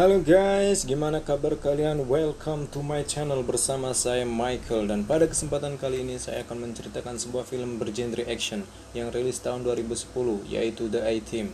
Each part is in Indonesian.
Halo guys, gimana kabar kalian? Welcome to my channel bersama saya Michael. Dan pada kesempatan kali ini saya akan menceritakan sebuah film bergenre action yang rilis tahun 2010, yaitu The A-Team.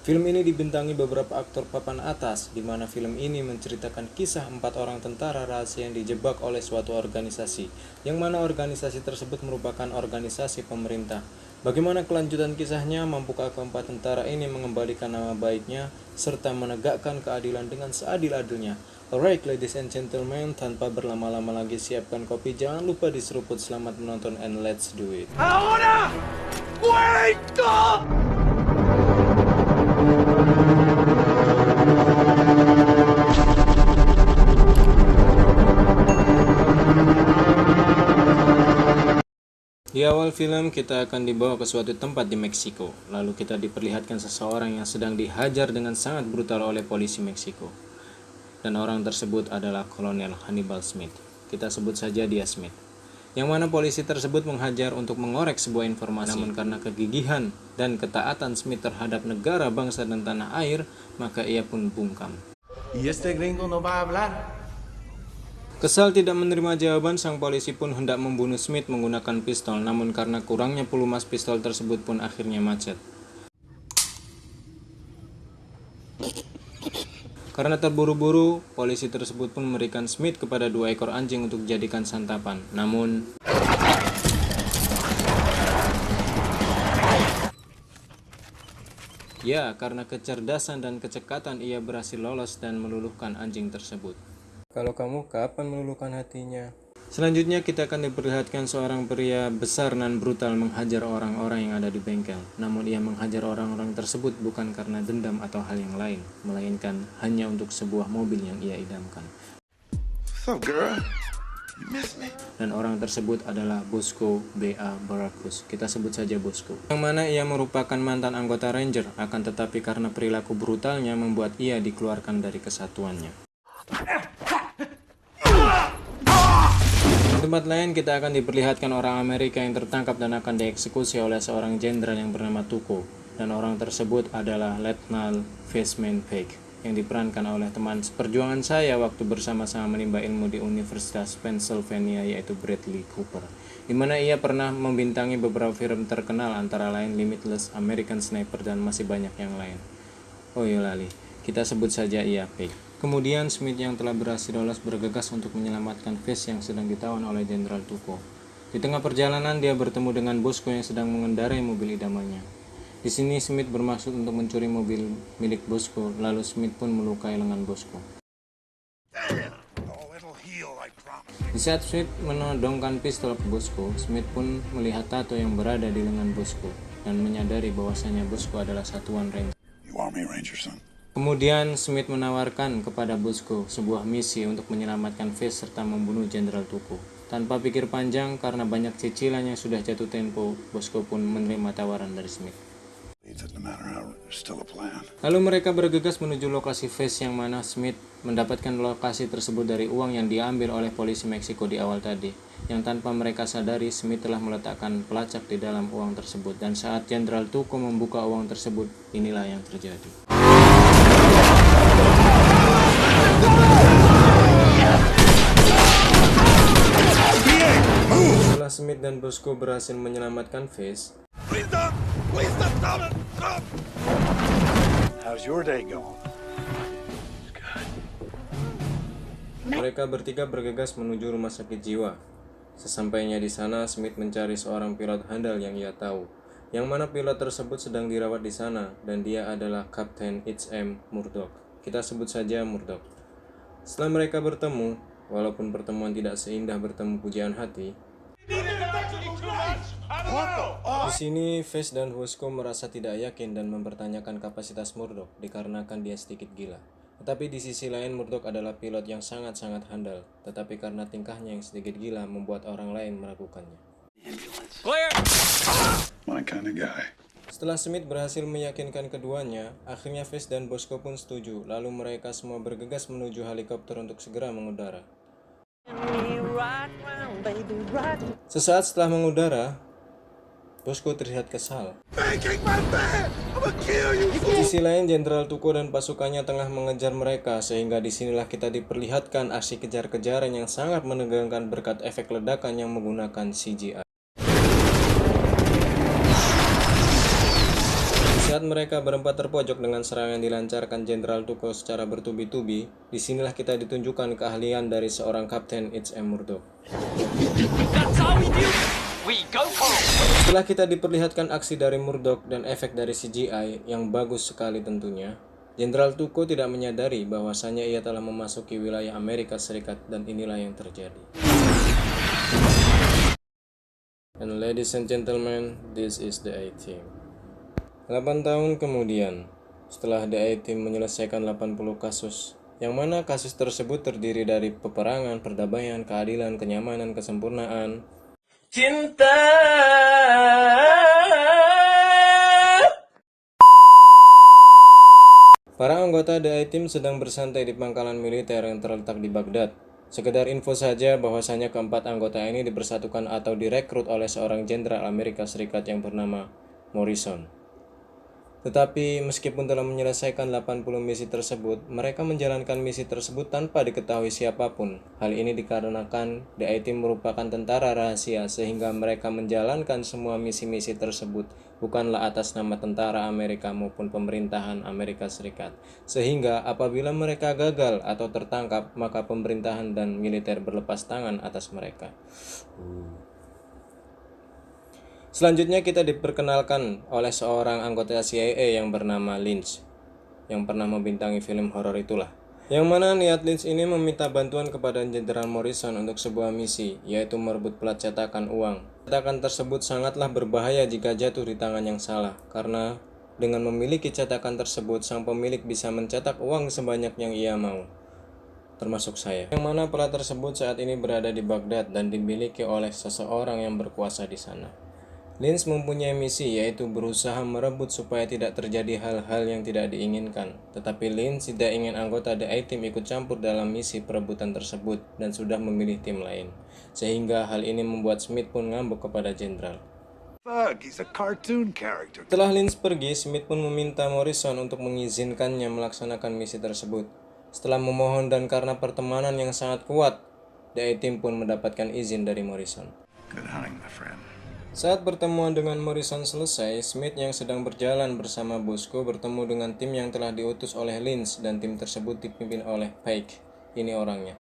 Film ini dibintangi beberapa aktor papan atas, di mana film ini menceritakan kisah 4 orang tentara rahasia yang dijebak oleh suatu organisasi, yang mana organisasi tersebut merupakan organisasi pemerintah. Bagaimana kelanjutan kisahnya? Mampukah keempat tentara ini mengembalikan nama baiknya serta menegakkan keadilan dengan seadil-adilnya? Alright ladies and gentlemen, tanpa berlama-lama lagi siapkan kopi, jangan lupa diseruput. Selamat menonton and let's do it. ¡Ahora! ¡Cuento! Di awal film kita akan dibawa ke suatu tempat di Meksiko. Lalu kita diperlihatkan seseorang yang sedang dihajar dengan sangat brutal oleh polisi Meksiko. Dan orang tersebut adalah Kolonel Hannibal Smith. Kita sebut saja dia Smith. Yang mana polisi tersebut menghajar untuk mengorek sebuah informasi. Namun karena kegigihan dan ketaatan Smith terhadap negara, bangsa, dan tanah air, maka ia pun bungkam. ¿Y este gringo no va a hablar? Kesal tidak menerima jawaban, sang polisi pun hendak membunuh Smith menggunakan pistol, namun karena kurangnya pelumas pistol tersebut pun akhirnya macet. Karena terburu-buru, polisi tersebut pun memberikan Smith kepada 2 ekor anjing untuk dijadikan santapan. Namun ya, karena kecerdasan dan kecekatan ia berhasil lolos dan meluluhkan anjing tersebut. Kalau kamu kapan meluluhkan hatinya? Selanjutnya kita akan diperlihatkan seorang pria besar dan brutal menghajar orang-orang yang ada di bengkel. Namun ia menghajar orang-orang tersebut bukan karena dendam atau hal yang lain, melainkan hanya untuk sebuah mobil yang ia idamkan. What's up, girl? You miss me? Dan orang tersebut adalah Bosco B.A. Baracus. Kita sebut saja Bosco. Yang mana ia merupakan mantan anggota Ranger, akan tetapi karena perilaku brutalnya membuat ia dikeluarkan dari kesatuannya. Di tempat lain kita akan diperlihatkan orang Amerika yang tertangkap dan akan dieksekusi oleh seorang jenderal yang bernama Tuco. Dan orang tersebut adalah Letnan Fishman Peck, yang diperankan oleh teman seperjuangan saya waktu bersama-sama menimba ilmu di Universitas Pennsylvania, yaitu Bradley Cooper, di mana ia pernah membintangi beberapa film terkenal antara lain Limitless, American Sniper, dan masih banyak yang lain. Oh iya lali, kita sebut saja ia Peck. Kemudian Smith yang telah berhasil lolos bergegas untuk menyelamatkan Fish yang sedang ditawan oleh Jenderal Tuco. Di tengah perjalanan dia bertemu dengan Bosco yang sedang mengendarai mobil idamannya. Di sini Smith bermaksud untuk mencuri mobil milik Bosco, lalu Smith pun melukai lengan Bosco. Di saat Smith menodongkan pistol ke Bosco, Smith pun melihat tato yang berada di lengan Bosco dan menyadari bahwasanya Bosco adalah satuan Ranger. Kemudian Smith menawarkan kepada Bosco sebuah misi untuk menyelamatkan Fish serta membunuh Jenderal Tuco. Tanpa pikir panjang, karena banyak cicilan yang sudah jatuh tempo, Bosco pun menerima tawaran dari Smith. Lalu mereka bergegas menuju lokasi Fish, yang mana Smith mendapatkan lokasi tersebut dari uang yang diambil oleh polisi Meksiko di awal tadi. Yang tanpa mereka sadari, Smith telah meletakkan pelacak di dalam uang tersebut. Dan saat Jenderal Tuco membuka uang tersebut, inilah yang terjadi. Setelah Smith dan Bosco berhasil menyelamatkan Fish, How's your day going? mereka bertiga bergegas menuju rumah sakit jiwa. Sesampainya di sana, Smith mencari seorang pilot handal yang ia tahu, yang mana pilot tersebut sedang dirawat di sana, dan dia adalah Kapten H.M. Murdoch. Kita sebut saja Murdoch. Setelah mereka bertemu, walaupun pertemuan tidak seindah bertemu pujaan hati, di sini Fish dan Bosco merasa tidak yakin dan mempertanyakan kapasitas Murdoch dikarenakan dia sedikit gila. Tetapi di sisi lain, Murdoch adalah pilot yang sangat-sangat handal, tetapi karena tingkahnya yang sedikit gila membuat orang lain meragukannya. My kind of guy. Setelah Smith berhasil meyakinkan keduanya, akhirnya Fish dan Bosco pun setuju. Lalu mereka semua bergegas menuju helikopter untuk segera mengudara. Sesaat setelah mengudara, Bosco terlihat kesal. Pancake my bed! I'ma kill you! Di sisi lain, Jenderal Tuko dan pasukannya tengah mengejar mereka, sehingga disinilah kita diperlihatkan aksi kejar-kejaran yang sangat menegangkan berkat efek ledakan yang menggunakan CGI. Saat mereka berempat terpojok dengan serangan dilancarkan Jenderal Tuko secara bertubi-tubi, disinilah kita ditunjukkan keahlian dari seorang Kapten H.M. Murdoch. Setelah kita diperlihatkan aksi dari Murdoch dan efek dari CGI yang bagus sekali tentunya, Jenderal Tuko tidak menyadari bahwasannya ia telah memasuki wilayah Amerika Serikat dan inilah yang terjadi. And ladies and gentlemen, this is the A-Team. 8 tahun kemudian, setelah The A-Team menyelesaikan 80 kasus, yang mana kasus tersebut terdiri dari peperangan, perdamaian, keadilan, kenyamanan, kesempurnaan, cinta. Para anggota The A-Team sedang bersantai di pangkalan militer yang terletak di Baghdad. Sekedar info saja bahwasanya keempat anggota ini dipersatukan atau direkrut oleh seorang jenderal Amerika Serikat yang bernama Morrison. Tetapi meskipun telah menyelesaikan 80 misi tersebut, mereka menjalankan misi tersebut tanpa diketahui siapapun. Hal ini dikarenakan The A-Team merupakan tentara rahasia sehingga mereka menjalankan semua misi-misi tersebut bukanlah atas nama tentara Amerika maupun pemerintahan Amerika Serikat. Sehingga apabila mereka gagal atau tertangkap, maka pemerintahan dan militer berlepas tangan atas mereka. Selanjutnya kita diperkenalkan oleh seorang anggota CIA yang bernama Lynch, yang pernah membintangi film horor itulah. Yang mana niat Lynch ini meminta bantuan kepada Jenderal Morrison untuk sebuah misi, yaitu merebut plat cetakan uang. Cetakan tersebut sangatlah berbahaya jika jatuh di tangan yang salah, karena dengan memiliki cetakan tersebut, sang pemilik bisa mencetak uang sebanyak yang ia mau, termasuk saya. Yang mana plat tersebut saat ini berada di Baghdad dan dimiliki oleh seseorang yang berkuasa di sana. Lynch mempunyai misi, yaitu berusaha merebut supaya tidak terjadi hal-hal yang tidak diinginkan. Tetapi Lynch tidak ingin anggota The A-Team ikut campur dalam misi perebutan tersebut dan sudah memilih tim lain. Sehingga hal ini membuat Smith pun ngambek kepada jenderal. Fuck, he's a cartoon character. Setelah Lynch pergi, Smith pun meminta Morrison untuk mengizinkannya melaksanakan misi tersebut. Setelah memohon dan karena pertemanan yang sangat kuat, The A-Team pun mendapatkan izin dari Morrison. Good hunting, my friend. Saat pertemuan dengan Morrison selesai, Smith yang sedang berjalan bersama Bosco bertemu dengan tim yang telah diutus oleh Lynch dan tim tersebut dipimpin oleh Pike. Ini orangnya.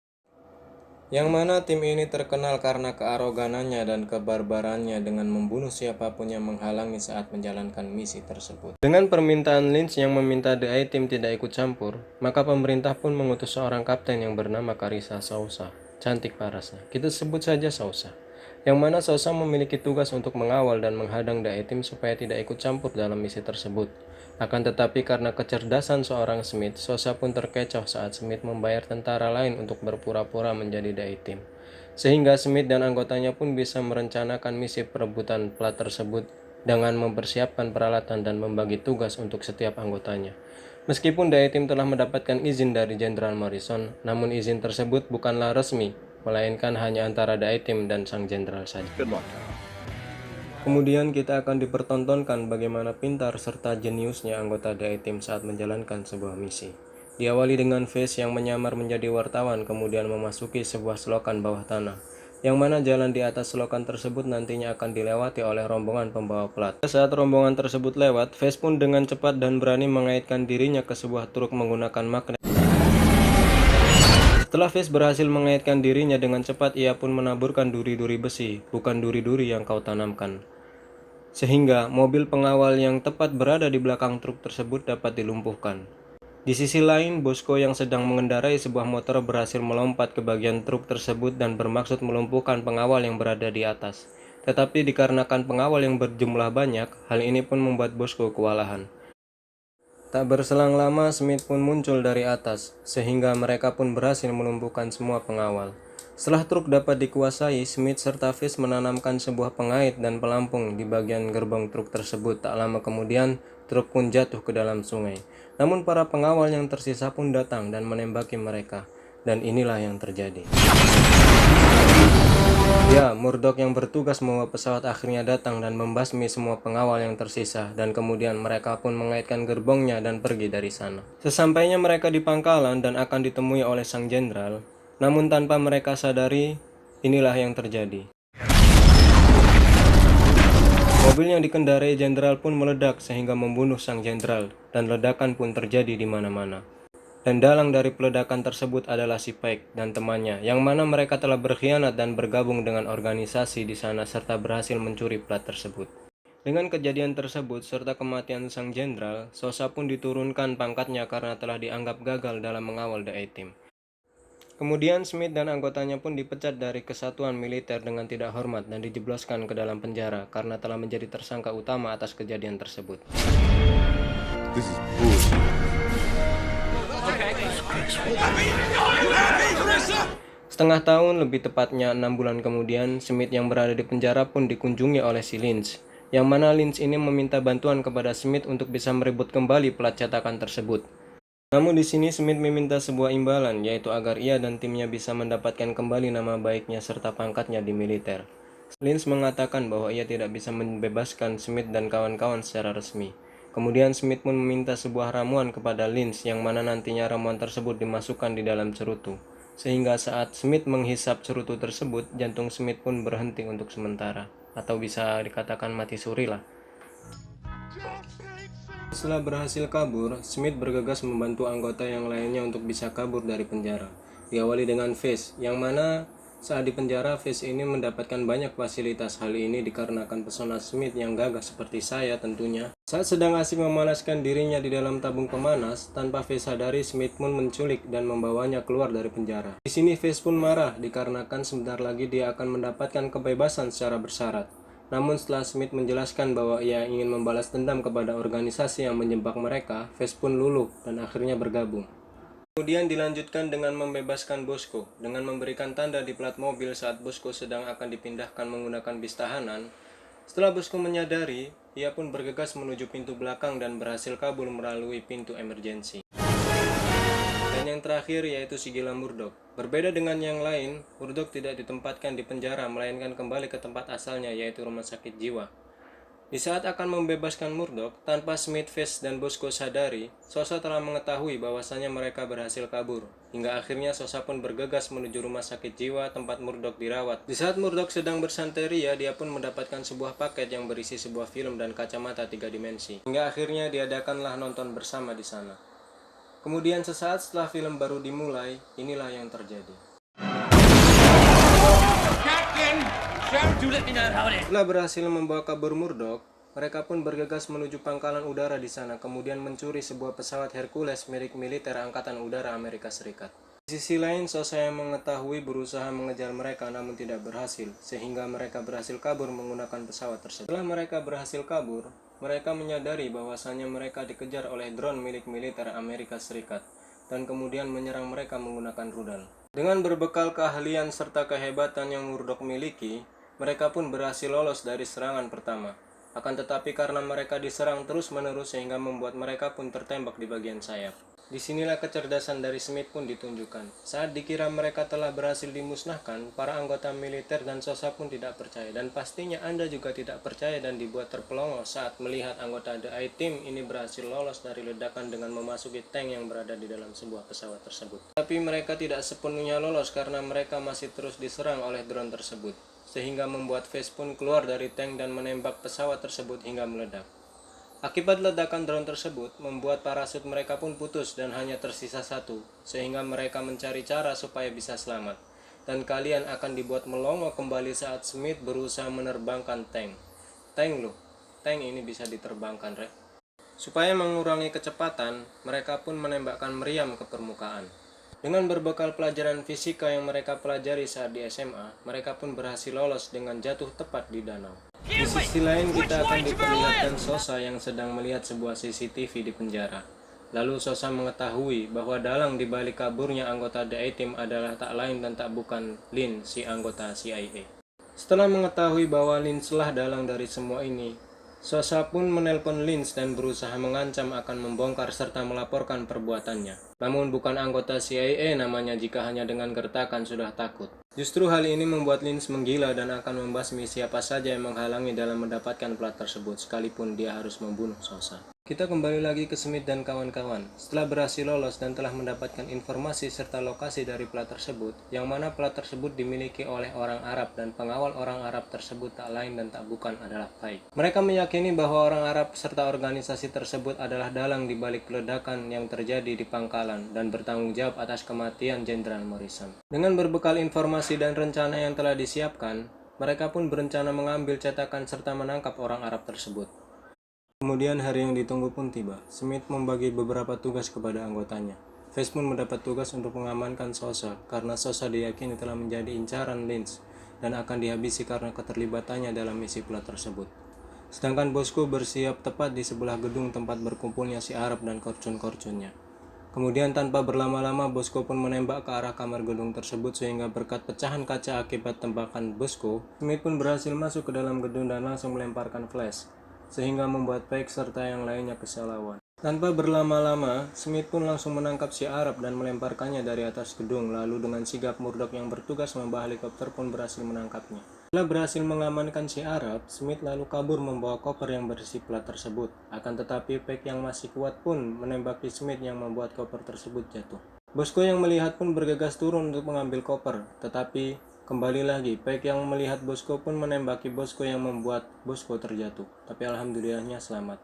Yang mana tim ini terkenal karena kearoganannya dan kebarbarannya dengan membunuh siapapun yang menghalangi saat menjalankan misi tersebut. Dengan permintaan Lynch yang meminta The A-Team tidak ikut campur, maka pemerintah pun mengutus seorang kapten yang bernama Carissa Sousa. Cantik parasnya. Kita sebut saja Sousa. Yang mana Sousa memiliki tugas untuk mengawal dan menghadang The A-Team supaya tidak ikut campur dalam misi tersebut. Akan tetapi karena kecerdasan seorang Smith, Sousa pun terkecoh saat Smith membayar tentara lain untuk berpura-pura menjadi The A-Team. Sehingga Smith dan anggotanya pun bisa merencanakan misi perebutan plat tersebut dengan mempersiapkan peralatan dan membagi tugas untuk setiap anggotanya. Meskipun The A-Team telah mendapatkan izin dari Jenderal Morrison, namun izin tersebut bukanlah resmi, melainkan hanya antara The A-Team dan sang jenderal saja. Good luck. Kemudian kita akan dipertontonkan bagaimana pintar serta jeniusnya anggota The A-Team saat menjalankan sebuah misi. Diawali dengan Face yang menyamar menjadi wartawan, kemudian memasuki sebuah selokan bawah tanah, yang mana jalan di atas selokan tersebut nantinya akan dilewati oleh rombongan pembawa plat. Saat rombongan tersebut lewat, Face pun dengan cepat dan berani mengaitkan dirinya ke sebuah truk menggunakan magnet. Setelah Face berhasil mengaitkan dirinya dengan cepat, ia pun menaburkan duri-duri besi, bukan duri-duri yang kau tanamkan. Sehingga mobil pengawal yang tepat berada di belakang truk tersebut dapat dilumpuhkan. Di sisi lain, Bosco yang sedang mengendarai sebuah motor berhasil melompat ke bagian truk tersebut dan bermaksud melumpuhkan pengawal yang berada di atas. Tetapi dikarenakan pengawal yang berjumlah banyak, hal ini pun membuat Bosco kewalahan. Tak berselang lama, Smith pun muncul dari atas, sehingga mereka pun berhasil melumpuhkan semua pengawal. Setelah truk dapat dikuasai, Smith serta Fish menanamkan sebuah pengait dan pelampung di bagian gerbong truk tersebut. Tak lama kemudian, truk pun jatuh ke dalam sungai. Namun para pengawal yang tersisa pun datang dan menembaki mereka. Dan inilah yang terjadi. Ya, Murdoch yang bertugas membawa pesawat akhirnya datang dan membasmi semua pengawal yang tersisa, dan kemudian mereka pun mengaitkan gerbongnya dan pergi dari sana. Sesampainya mereka di pangkalan dan akan ditemui oleh sang jenderal, namun tanpa mereka sadari, inilah yang terjadi. Mobil yang dikendarai jenderal pun meledak sehingga membunuh sang jenderal, dan ledakan pun terjadi di mana-mana. Dan dalang dari peledakan tersebut adalah si Pike dan temannya, yang mana mereka telah berkhianat dan bergabung dengan organisasi di sana serta berhasil mencuri plat tersebut. Dengan kejadian tersebut serta kematian sang jenderal, Sosa pun diturunkan pangkatnya karena telah dianggap gagal dalam mengawal The A-Team. Kemudian Smith dan anggotanya pun dipecat dari kesatuan militer dengan tidak hormat dan dijebloskan ke dalam penjara karena telah menjadi tersangka utama atas kejadian tersebut. This is bullshit. Setengah tahun, lebih tepatnya 6 bulan kemudian, Smith yang berada di penjara pun dikunjungi oleh si Lynch, yang mana Lynch ini meminta bantuan kepada Smith untuk bisa merebut kembali plat cetakan tersebut. Namun di sini Smith meminta sebuah imbalan, yaitu agar ia dan timnya bisa mendapatkan kembali nama baiknya serta pangkatnya di militer. Lynch mengatakan bahwa ia tidak bisa membebaskan Smith dan kawan-kawan secara resmi. Kemudian Smith pun meminta sebuah ramuan kepada Lynch yang mana nantinya ramuan tersebut dimasukkan di dalam cerutu. Sehingga saat Smith menghisap cerutu tersebut, jantung Smith pun berhenti untuk sementara. Atau bisa dikatakan mati suri lah. Setelah berhasil kabur, Smith bergegas membantu anggota yang lainnya untuk bisa kabur dari penjara. Diawali dengan Face, yang mana saat di penjara, Face ini mendapatkan banyak fasilitas. Hal ini dikarenakan pesona Smith yang gagah seperti saya tentunya. Saat sedang asik memanaskan dirinya di dalam tabung pemanas, tanpa Face sadari, Smith pun menculik dan membawanya keluar dari penjara. Di sini Face pun marah dikarenakan sebentar lagi dia akan mendapatkan kebebasan secara bersyarat. Namun setelah Smith menjelaskan bahwa ia ingin membalas dendam kepada organisasi yang menjebak mereka, Face pun luluh dan akhirnya bergabung. Kemudian dilanjutkan dengan membebaskan Bosco, dengan memberikan tanda di plat mobil saat Bosco sedang akan dipindahkan menggunakan bis tahanan. Setelah Bosco menyadari, ia pun bergegas menuju pintu belakang dan berhasil kabur melalui pintu emergensi. Dan yang terakhir yaitu si gila Murdoch. Berbeda dengan yang lain, Murdoch tidak ditempatkan di penjara, melainkan kembali ke tempat asalnya yaitu rumah sakit jiwa. Di saat akan membebaskan Murdoch, tanpa Smith, Face, dan Bosco sadari, Sosa telah mengetahui bahwasannya mereka berhasil kabur. Hingga akhirnya Sosa pun bergegas menuju rumah sakit jiwa tempat Murdoch dirawat. Di saat Murdoch sedang bersanteria, dia pun mendapatkan sebuah paket yang berisi sebuah film dan kacamata 3 dimensi. Hingga akhirnya diadakanlah nonton bersama di sana. Kemudian sesaat setelah film baru dimulai, inilah yang terjadi. Setelah berhasil membawa kabur Murdoch, mereka pun bergegas menuju pangkalan udara di sana, kemudian mencuri sebuah pesawat Hercules milik militer Angkatan Udara Amerika Serikat. Di sisi lain, Sosa yang mengetahui berusaha mengejar mereka namun tidak berhasil, sehingga mereka berhasil kabur menggunakan pesawat tersebut. Setelah mereka berhasil kabur, mereka menyadari bahwasannya mereka dikejar oleh drone milik militer Amerika Serikat, dan kemudian menyerang mereka menggunakan rudal. Dengan berbekal keahlian serta kehebatan yang Murdoch miliki, mereka pun berhasil lolos dari serangan pertama. Akan tetapi karena mereka diserang terus-menerus sehingga membuat mereka pun tertembak di bagian sayap. Disinilah kecerdasan dari Smith pun ditunjukkan. Saat dikira mereka telah berhasil dimusnahkan, para anggota militer dan Sosa pun tidak percaya. Dan pastinya Anda juga tidak percaya dan dibuat terpelongo saat melihat anggota The A-Team ini berhasil lolos dari ledakan dengan memasuki tank yang berada di dalam sebuah pesawat tersebut. Tapi mereka tidak sepenuhnya lolos karena mereka masih terus diserang oleh drone tersebut, sehingga membuat Face pun keluar dari tank dan menembak pesawat tersebut hingga meledak. Akibat ledakan drone tersebut, membuat parasut mereka pun putus dan hanya tersisa satu, sehingga mereka mencari cara supaya bisa selamat. Dan kalian akan dibuat melongo kembali saat Smith berusaha menerbangkan tank. Tank ini bisa diterbangkan, Rek. Supaya mengurangi kecepatan, mereka pun menembakkan meriam ke permukaan. Dengan berbekal pelajaran fisika yang mereka pelajari saat di SMA, mereka pun berhasil lolos dengan jatuh tepat di danau. Di sisi lain, kita akan diperlihatkan Sosa yang sedang melihat sebuah CCTV di penjara. Lalu Sosa mengetahui bahwa dalang di balik kaburnya anggota The A-Team adalah tak lain dan tak bukan Lynn, si anggota CIA. Setelah mengetahui bahwa Lynn lah dalang dari semua ini, Sosa pun menelpon Lynch dan berusaha mengancam akan membongkar serta melaporkan perbuatannya. Namun bukan anggota CIA namanya jika hanya dengan gertakan sudah takut. Justru hal ini membuat Lynch menggila dan akan membasmi siapa saja yang menghalangi dalam mendapatkan plat tersebut, sekalipun dia harus membunuh Sosa. Kita kembali lagi ke Smith dan kawan-kawan. Setelah berhasil lolos dan telah mendapatkan informasi serta lokasi dari plat tersebut, yang mana plat tersebut dimiliki oleh orang Arab dan pengawal orang Arab tersebut tak lain dan tak bukan adalah Pike. Mereka meyakini bahwa orang Arab serta organisasi tersebut adalah dalang di balik ledakan yang terjadi di pangkalan dan bertanggung jawab atas kematian Jenderal Morrison. Dengan berbekal informasi dan rencana yang telah disiapkan, mereka pun berencana mengambil cetakan serta menangkap orang Arab tersebut. Kemudian hari yang ditunggu pun tiba. Smith membagi beberapa tugas kepada anggotanya. Face pun mendapat tugas untuk mengamankan Sosa, karena Sosa diyakini telah menjadi incaran Lynch dan akan dihabisi karena keterlibatannya dalam misi plat tersebut. Sedangkan Bosco bersiap tepat di sebelah gedung tempat berkumpulnya si Arab dan korcun-korcunnya. Kemudian tanpa berlama-lama Bosco pun menembak ke arah kamar gedung tersebut sehingga berkat pecahan kaca akibat tembakan Bosco, Smith pun berhasil masuk ke dalam gedung dan langsung melemparkan flash, sehingga membuat Pike serta yang lainnya kesalauan. Tanpa berlama-lama, Smith pun langsung menangkap si Arab dan melemparkannya dari atas gedung, lalu dengan sigap Murdoch yang bertugas membawa helikopter pun berhasil menangkapnya. Setelah berhasil mengamankan si Arab, Smith lalu kabur membawa koper yang berisi plat tersebut. Akan tetapi Pike yang masih kuat pun menembaki Smith yang membuat koper tersebut jatuh. Bosco yang melihat pun bergegas turun untuk mengambil koper, tetapi kembali lagi, Pike yang melihat Bosco pun menembaki Bosco yang membuat Bosco terjatuh. Tapi alhamdulillahnya selamat.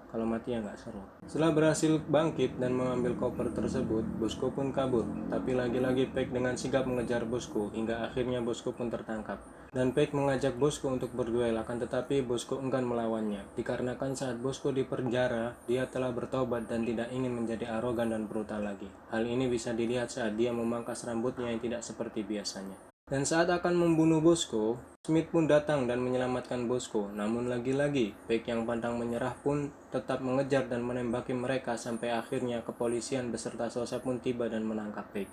Kalau mati ya nggak seru. Setelah berhasil bangkit dan mengambil koper tersebut, Bosco pun kabur. Tapi lagi-lagi Pike dengan sigap mengejar Bosco hingga akhirnya Bosco pun tertangkap. Dan Pike mengajak Bosco untuk berduel, akan tetapi Bosco enggan melawannya. Dikarenakan saat Bosco di penjara, dia telah bertobat dan tidak ingin menjadi arogan dan brutal lagi. Hal ini bisa dilihat saat dia memangkas rambutnya yang tidak seperti biasanya. Dan saat akan membunuh Bosco, Smith pun datang dan menyelamatkan Bosco. Namun lagi-lagi, Pike yang pantang menyerah pun tetap mengejar dan menembaki mereka sampai akhirnya kepolisian beserta Sosa pun tiba dan menangkap Pike.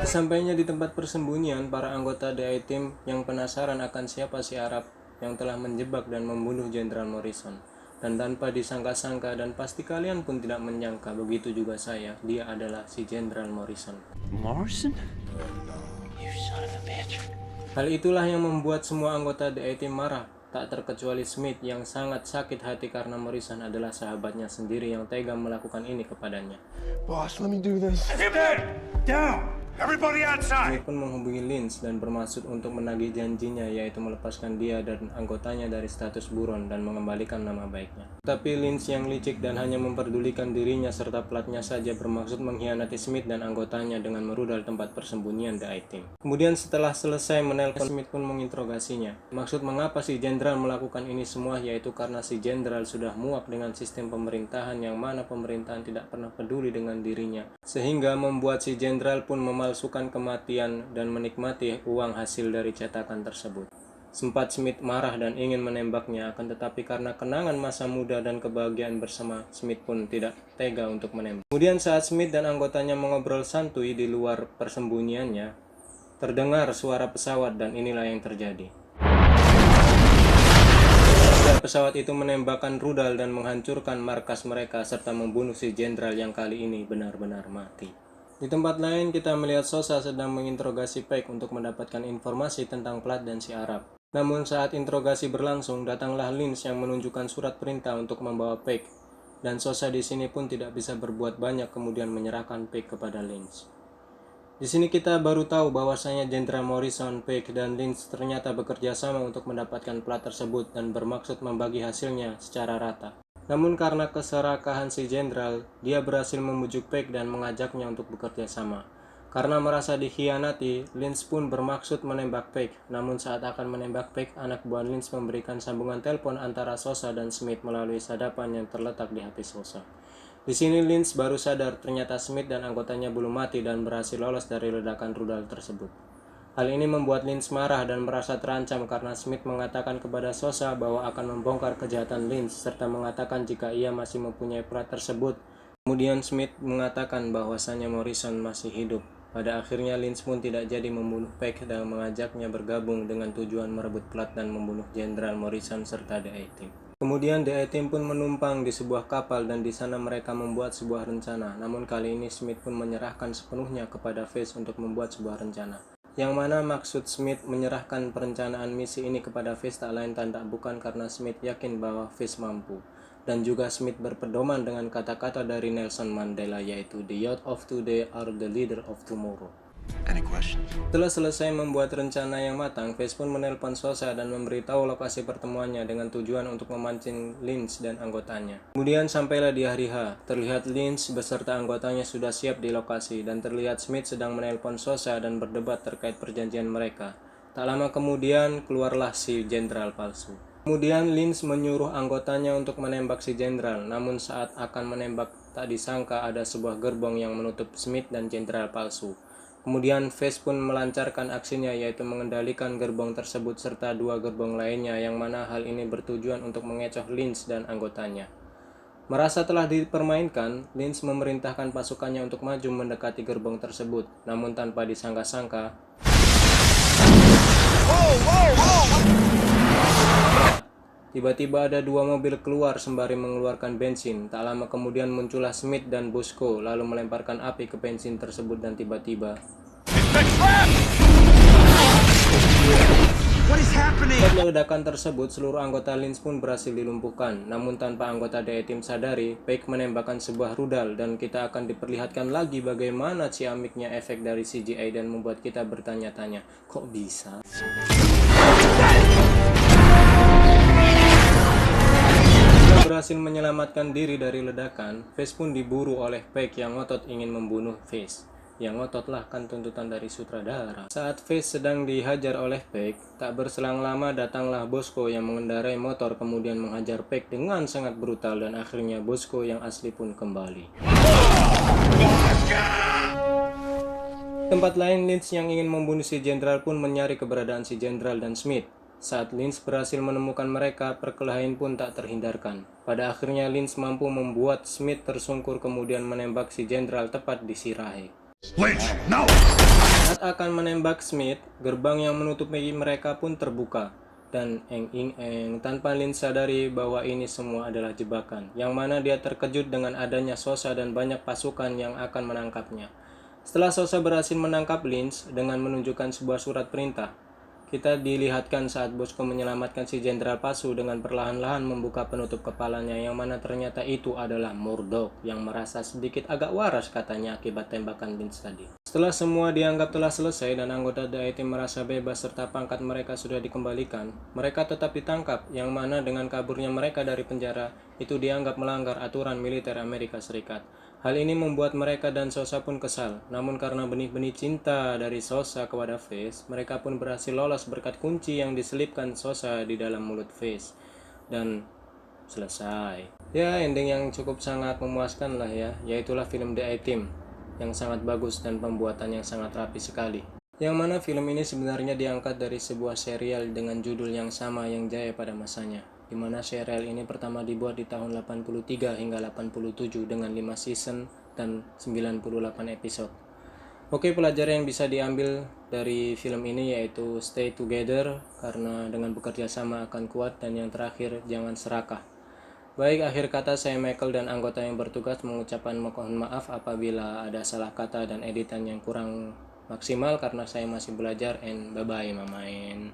Sesampainya di tempat persembunyian, para anggota The A-Team yang penasaran akan siapa si Arab yang telah menjebak dan membunuh Jenderal Morrison. Dan tanpa disangka-sangka dan pasti kalian pun tidak menyangka, begitu juga saya, dia adalah si Jenderal Morrison. Morrison? You son of a bitch. Hal itulah yang membuat semua anggota The A-Team marah, tak terkecuali Smith yang sangat sakit hati karena Morrison adalah sahabatnya sendiri yang tega melakukan ini kepadanya. Boss, let me do this. Down! Everybody outside! Smith pun menghubungi Lynch dan bermaksud untuk menagih janjinya, yaitu melepaskan dia dan anggotanya dari status buron dan mengembalikan nama baiknya. Tapi Lynch yang licik dan hanya memperdulikan dirinya serta platnya saja bermaksud mengkhianati Smith dan anggotanya dengan merudal tempat persembunyian The A-Team. Kemudian setelah selesai menelpon, Smith pun menginterogasinya. Maksud mengapa si jenderal melakukan ini semua, yaitu karena si jenderal sudah muak dengan sistem pemerintahan yang mana pemerintahan tidak pernah peduli dengan dirinya, sehingga membuat si jenderal pun memalsukan kematian dan menikmati uang hasil dari cetakan tersebut. Sempat Smith marah dan ingin menembaknya, akan tetapi karena kenangan masa muda dan kebahagiaan bersama, Smith pun tidak tega untuk menembak. Kemudian saat Smith dan anggotanya mengobrol santuy di luar persembunyiannya, terdengar suara pesawat dan inilah yang terjadi. Pesawat itu menembakkan rudal dan menghancurkan markas mereka serta membunuh si jenderal yang kali ini benar-benar mati. Di tempat lain kita melihat Sosa sedang menginterogasi Pike untuk mendapatkan informasi tentang plat dan si Arab. Namun saat interogasi berlangsung, datanglah Lynch yang menunjukkan surat perintah untuk membawa Pike. Dan Sosa di sini pun tidak bisa berbuat banyak kemudian menyerahkan Pike kepada Lynch. Di sini kita baru tahu bahwasanya Jenderal Morrison, Pike, dan Lynch ternyata bekerja sama untuk mendapatkan plat tersebut dan bermaksud membagi hasilnya secara rata. Namun karena keserakahan si jenderal, dia berhasil membujuk Pike dan mengajaknya untuk bekerja sama. Karena merasa dikhianati, Lynch pun bermaksud menembak Pike. Namun saat akan menembak Pike, anak buah Lynch memberikan sambungan telepon antara Sosa dan Smith melalui sadapan yang terletak di HP Sosa. Di sini Lynch baru sadar ternyata Smith dan anggotanya belum mati dan berhasil lolos dari ledakan rudal tersebut. Hal ini membuat Lynch marah dan merasa terancam karena Smith mengatakan kepada Sosa bahwa akan membongkar kejahatan Lynch serta mengatakan jika ia masih mempunyai plat tersebut. Kemudian Smith mengatakan bahwasannya Morrison masih hidup. Pada akhirnya Lynch pun tidak jadi membunuh Pike dan mengajaknya bergabung dengan tujuan merebut plat dan membunuh Jenderal Morrison serta The A-Team. Kemudian The A-Team pun menumpang di sebuah kapal dan di sana mereka membuat sebuah rencana. Namun kali ini Smith pun menyerahkan sepenuhnya kepada Face untuk membuat sebuah rencana. Yang mana maksud Smith menyerahkan perencanaan misi ini kepada Face tak lain dan tak bukan karena Smith yakin bahwa Face mampu. Dan juga Smith berpedoman dengan kata-kata dari Nelson Mandela, yaitu "The youth of today are the leader of tomorrow." Any questions? Setelah selesai membuat rencana yang matang, Face pun menelpon Sosa dan memberitahu lokasi pertemuannya dengan tujuan untuk memancing Lynch dan anggotanya. Kemudian sampailah di hari H. Terlihat Lynch beserta anggotanya sudah siap di lokasi dan terlihat Smith sedang menelpon Sosa dan berdebat terkait perjanjian mereka. Tak lama kemudian keluarlah si jenderal palsu. Kemudian Lynch menyuruh anggotanya untuk menembak si jenderal, namun saat akan menembak tak disangka ada sebuah gerbong yang menutup Smith dan jenderal palsu. Kemudian Face pun melancarkan aksinya, yaitu mengendalikan gerbong tersebut serta 2 gerbong lainnya, yang mana hal ini bertujuan untuk mengecoh Lynch dan anggotanya. Merasa telah dipermainkan, Lynch memerintahkan pasukannya untuk maju mendekati gerbong tersebut, namun tanpa disangka-sangka tiba-tiba ada 2 mobil keluar sembari mengeluarkan bensin. Tak lama kemudian muncullah Smith dan Bosco lalu melemparkan api ke bensin tersebut dan tiba-tiba What is happening? setelah ledakan tersebut seluruh anggota Lynch pun berhasil dilumpuhkan. Namun tanpa anggota The A-Team sadari, Peg menembakkan sebuah rudal dan kita akan diperlihatkan lagi bagaimana ciamiknya efek dari CGI dan membuat kita bertanya-tanya, kok bisa? Berhasil menyelamatkan diri dari ledakan, Face pun diburu oleh Peg yang ngotot ingin membunuh Face. Yang ngototlah kan tuntutan dari sutradara. Saat Face sedang dihajar oleh Peg, tak berselang lama datanglah Bosco yang mengendarai motor kemudian menghajar Peg dengan sangat brutal dan akhirnya Bosco yang asli pun kembali. Tempat lain, Lynch yang ingin membunuh si jenderal pun mencari keberadaan si jenderal dan Smith. Saat Lynch berhasil menemukan mereka, perkelahian pun tak terhindarkan. Pada akhirnya Lynch mampu membuat Smith tersungkur kemudian menembak si jenderal tepat di sirahe. Lynch, no! Saat akan menembak Smith, gerbang yang menutupi mereka pun terbuka. Dan tanpa Lynch sadari bahwa ini semua adalah jebakan, yang mana dia terkejut dengan adanya Sosa dan banyak pasukan yang akan menangkapnya. Setelah Sosa berhasil menangkap Lynch dengan menunjukkan sebuah surat perintah, kita dilihatkan saat Bosco menyelamatkan si jenderal palsu dengan perlahan-lahan membuka penutup kepalanya, yang mana ternyata itu adalah Murdoch yang merasa sedikit agak waras katanya akibat tembakan Lynch tadi. Setelah semua dianggap telah selesai dan anggota The A-Team merasa bebas serta pangkat mereka sudah dikembalikan, mereka tetap ditangkap, yang mana dengan kaburnya mereka dari penjara itu dianggap melanggar aturan militer Amerika Serikat. Hal ini membuat mereka dan Sosa pun kesal, namun karena benih-benih cinta dari Sosa kepada Face, mereka pun berhasil lolos berkat kunci yang diselipkan Sosa di dalam mulut Face. Dan selesai. Ya, ending yang cukup sangat memuaskan lah ya, yaitulah film The A-Team yang sangat bagus dan pembuatan yang sangat rapi sekali. Yang mana film ini sebenarnya diangkat dari sebuah serial dengan judul yang sama yang jaya pada masanya, di mana serial ini pertama dibuat di tahun 83 hingga 87 dengan 5 season dan 98 episode. Oke, pelajaran yang bisa diambil dari film ini yaitu stay together karena dengan bekerja sama akan kuat, dan yang terakhir jangan serakah. Baik, akhir kata saya Michael dan anggota yang bertugas mengucapkan mohon maaf apabila ada salah kata dan editan yang kurang maksimal karena saya masih belajar, and bye bye mamain.